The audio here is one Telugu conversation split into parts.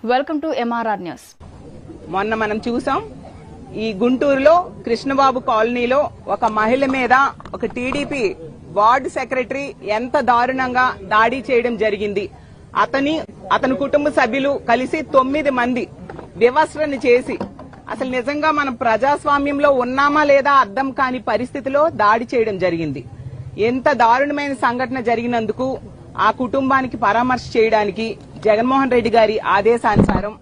Welcome to MRR news. మొన్న మనం చూసాం ఈ గుంటూరులో కృష్ణబాబు కాలనీలో ఒక మహిళ మీద ఒక టీడీపీ వార్డు సెక్రటరీ ఎంత దారుణంగా దాడి చేయడం జరిగింది. అతని కుటుంబ సభ్యులు కలిసి 9 మంది వివస్త్రని చేసి అసలు నిజంగా మనం ప్రజాస్వామ్యంలో ఉన్నామా లేదా అర్థం కాని పరిస్థితిలో దాడి చేయడం జరిగింది. ఎంత దారుణమైన సంఘటన జరిగినందుకు ఆ కుటుంబానికి పరామర్శ చేయడానికి జగన్మోహన్ రెడ్డి గారి ఆదేశానుసారం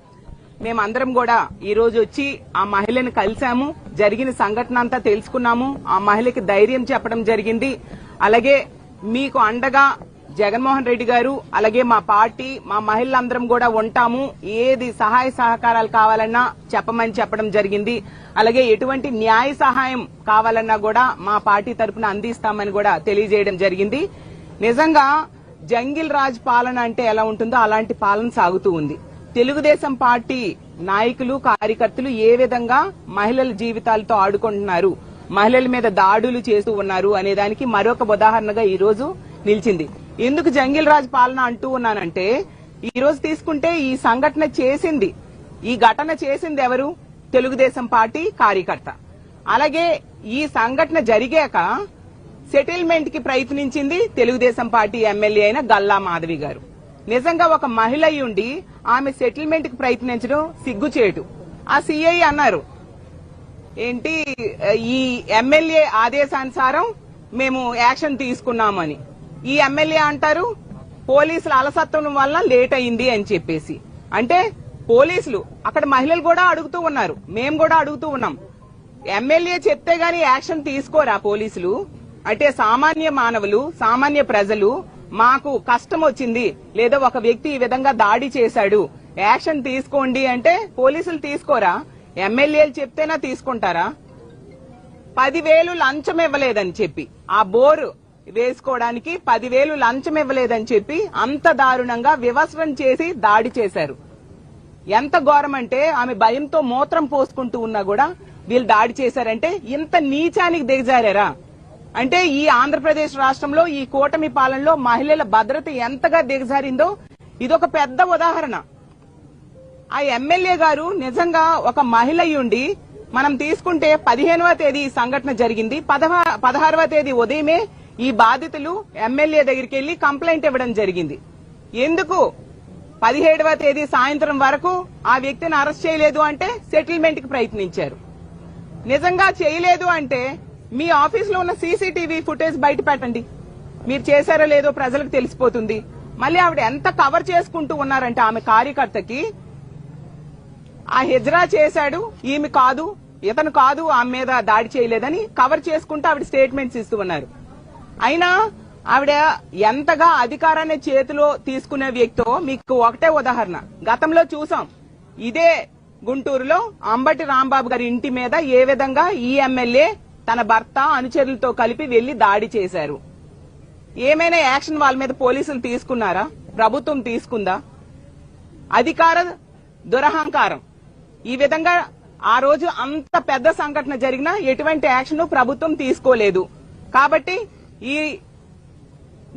మేమందరం కూడా ఈ రోజు వచ్చి ఆ మహిళను కలిశాము. జరిగిన సంఘటన అంతా తెలుసుకున్నాము. ఆ మహిళకి ధైర్యం చెప్పడం జరిగింది. అలాగే మీకు అండగా జగన్మోహన్ రెడ్డి గారు అలాగే మా పార్టీ మా మహిళలందరం కూడా ఉంటాము. ఏది సహాయ సహకారాలు కావాలన్నా చెప్పడం జరిగింది. అలాగే ఎటువంటి న్యాయ సహాయం కావాలన్నా కూడా మా పార్టీ తరఫున అందిస్తామని కూడా తెలియజేయడం జరిగింది. నిజంగా జంగిల్ రాజ్ పాలన అంటే ఎలా ఉంటుందో అలాంటి పాలన సాగుతూ ఉంది. తెలుగుదేశం పార్టీ నాయకులు కార్యకర్తలు ఏ విధంగా మహిళల జీవితాలతో ఆడుకుంటున్నారు, మహిళల మీద దాడులు చేస్తూ ఉన్నారు అనే దానికి మరొక ఉదాహరణగా ఈ రోజు నిలిచింది. ఎందుకు జంగిల్ రాజ్ పాలన అంటూ ఉన్నానంటే ఈ రోజు తీసుకుంటే ఈ సంఘటన చేసింది, ఈ ఘటన చేసింది ఎవరు? తెలుగుదేశం పార్టీ కార్యకర్త. అలాగే ఈ సంఘటన జరిగాక సెటిల్మెంట్ కి ప్రయత్నించింది తెలుగుదేశం పార్టీ ఎమ్మెల్యే అయిన గల్లా మాధవి గారు. నిజంగా ఒక మహిళ ఉండి ఆమె సెటిల్మెంట్ కి ప్రయత్నించడం సిగ్గుచేటు. ఆ సిఐ అన్నారు ఏంటి ఈ ఎమ్మెల్యే ఆదేశానుసారం మేము యాక్షన్ తీసుకున్నామని. ఈ ఎమ్మెల్యే అంటారు పోలీసుల అలసత్వం వల్ల లేట్ అయింది అని చెప్పేసి. అంటే పోలీసులు అక్కడ మహిళలు కూడా అడుగుతూ ఉన్నారు, మేము కూడా అడుగుతూ ఉన్నాం. ఎమ్మెల్యే చెప్తే గాని యాక్షన్ తీసుకోరా పోలీసులు? అంటే సామాన్య మానవులు సామాన్య ప్రజలు మాకు కష్టం వచ్చింది లేదా ఒక వ్యక్తి ఈ విధంగా దాడి చేశాడు యాక్షన్ తీసుకోండి అంటే పోలీసులు తీసుకోరా? ఎమ్మెల్యేలు చెప్తేనా తీసుకుంటారా? 10,000 లంచం ఇవ్వలేదని చెప్పి ఆ బోరు వేసుకోవడానికి 10,000 లంచం ఇవ్వలేదని చెప్పి అంత దారుణంగా వివస్త్రం చేసి దాడి చేశారు. ఎంత ఘోరం అంటే ఆమె భయంతో మూత్రం పోసుకుంటూ ఉన్నా కూడా వీళ్ళు దాడి చేశారంటే ఇంత నీచానికి దిగజారా? అంటే ఈ ఆంధ్రప్రదేశ్ రాష్ట్రంలో ఈ కూటమి పాలనలో మహిళల భద్రత ఎంతగా దిగజారిందో ఇదొక పెద్ద ఉదాహరణ. ఆ ఎమ్మెల్యే గారు నిజంగా ఒక మహిళ ఉండి మనం తీసుకుంటే 15వ తేదీ ఈ సంఘటన జరిగింది. 16వ తేదీ ఉదయమే ఈ బాధితులు ఎమ్మెల్యే దగ్గరికి వెళ్లి కంప్లైంట్ ఇవ్వడం జరిగింది. ఎందుకు 17వ తేదీ సాయంత్రం వరకు ఆ వ్యక్తిని అరెస్ట్ చేయలేదు అంటే సెటిల్మెంట్ కి ప్రయత్నించారు. నిజంగా చేయలేదు అంటే మీ ఆఫీసులో ఉన్న సీసీటీవీ ఫుటేజ్ బయట పెట్టండి. మీరు చేశారో లేదో ప్రజలకు తెలిసిపోతుంది. మళ్ళీ ఆవిడ ఎంత కవర్ చేసుకుంటూ ఉన్నారంటే ఆమె కార్యకర్తకి ఆ హిజ్రా చేశాడు, ఈమె కాదు, ఇతను కాదు, ఆమె మీద దాడి చేయలేదని కవర్ చేసుకుంటూ ఆవిడ స్టేట్మెంట్స్ ఇస్తూ ఉన్నారు. అయినా ఆవిడ ఎంతగా అధికారాన్ని చేతిలో తీసుకునే వ్యక్తో మీకు ఒకటే ఉదాహరణ గతంలో చూసాం. ఇదే గుంటూరులో అంబటి రాంబాబు గారి ఇంటి మీద ఏ విధంగా ఈ ఎమ్మెల్యే తన భర్త అనుచరులతో కలిపి వెళ్లి దాడి చేశారు. ఏమైనా యాక్షన్ వాళ్ళ మీద పోలీసులు తీసుకున్నారా? ప్రభుత్వం తీసుకుందా? అధికార దురహంకారం. ఈ విధంగా ఆ రోజు అంత పెద్ద సంఘటన జరిగినా ఎటువంటి యాక్షన్ ప్రభుత్వం తీసుకోలేదు. కాబట్టి ఈ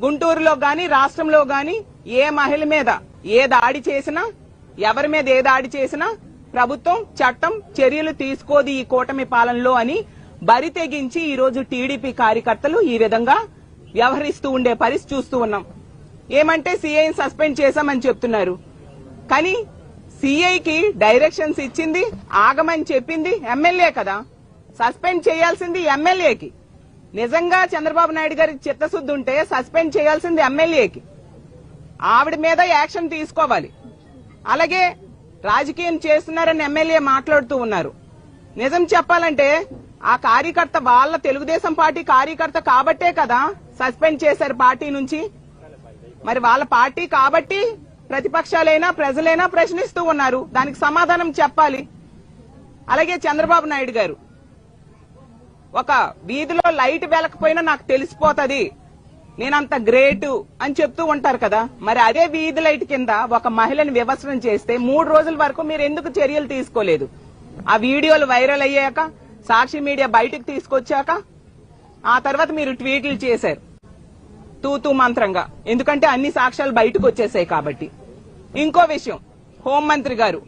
గుంటూరులో గాని రాష్ట్రంలో గాని ఏ మహిళ మీద ఏ దాడి చేసినా ఎవరి మీద ఏ దాడి చేసినా ప్రభుత్వం చట్టం చర్యలు తీసుకోదు ఈ కూటమి పాలనలో అని బరి తెగించి ఈ రోజు టీడీపీ కార్యకర్తలు ఈ విధంగా వ్యవహరిస్తూ ఉండే పరిస్థితి చూస్తూ ఉన్నాం. ఏమంటే సీఐని సస్పెండ్ చేశామని చెప్తున్నారు. కానీ సీఐకి డైరెక్షన్స్ ఇచ్చింది ఆగమని చెప్పింది ఎమ్మెల్యే కదా. సస్పెండ్ చేయాల్సింది ఎమ్మెల్యేకి. నిజంగా చంద్రబాబు నాయుడు గారికి చిత్తశుద్ధి ఉంటే సస్పెండ్ చేయాల్సింది ఎమ్మెల్యేకి. ఆవిడ మీద యాక్షన్ తీసుకోవాలి. అలాగే రాజకీయం చేస్తున్నారని ఎమ్మెల్యే మాట్లాడుతూ ఉన్నారు. నిజం చెప్పాలంటే ఆ కార్యకర్త వాళ్ళ తెలుగుదేశం పార్టీ కార్యకర్త కాబట్టే కదా సస్పెండ్ చేశారు పార్టీ నుంచి. మరి వాళ్ళ పార్టీ కాబట్టి ప్రతిపక్షాలైనా ప్రజలైనా ప్రశ్నిస్తూ ఉన్నారు. దానికి సమాధానం చెప్పాలి. అలాగే చంద్రబాబు నాయుడు గారు ఒక వీధిలో లైట్ వెలకపోయినా నాకు తెలిసిపోతుంది, నేనంత గ్రేటు అని చెప్తూ ఉంటారు కదా. మరి అదే వీధి లైట్ కింద ఒక మహిళను వివస్త్రం చేస్తే 3 రోజుల వరకు మీరు ఎందుకు చర్యలు తీసుకోలేదు? ఆ వీడియోలు వైరల్ అయ్యాక సాక్షి మీడియా బయటకు తీసుకొచ్చాక ఆ తర్వాత మీరు ట్వీట్లు చేశారు తూతూ మంత్రంగా. ఎందుకంటే అన్ని సాక్ష్యాలు బయటకు వచ్చేసాయి కాబట్టి. ఇంకో విషయం, హోంమంత్రి గారు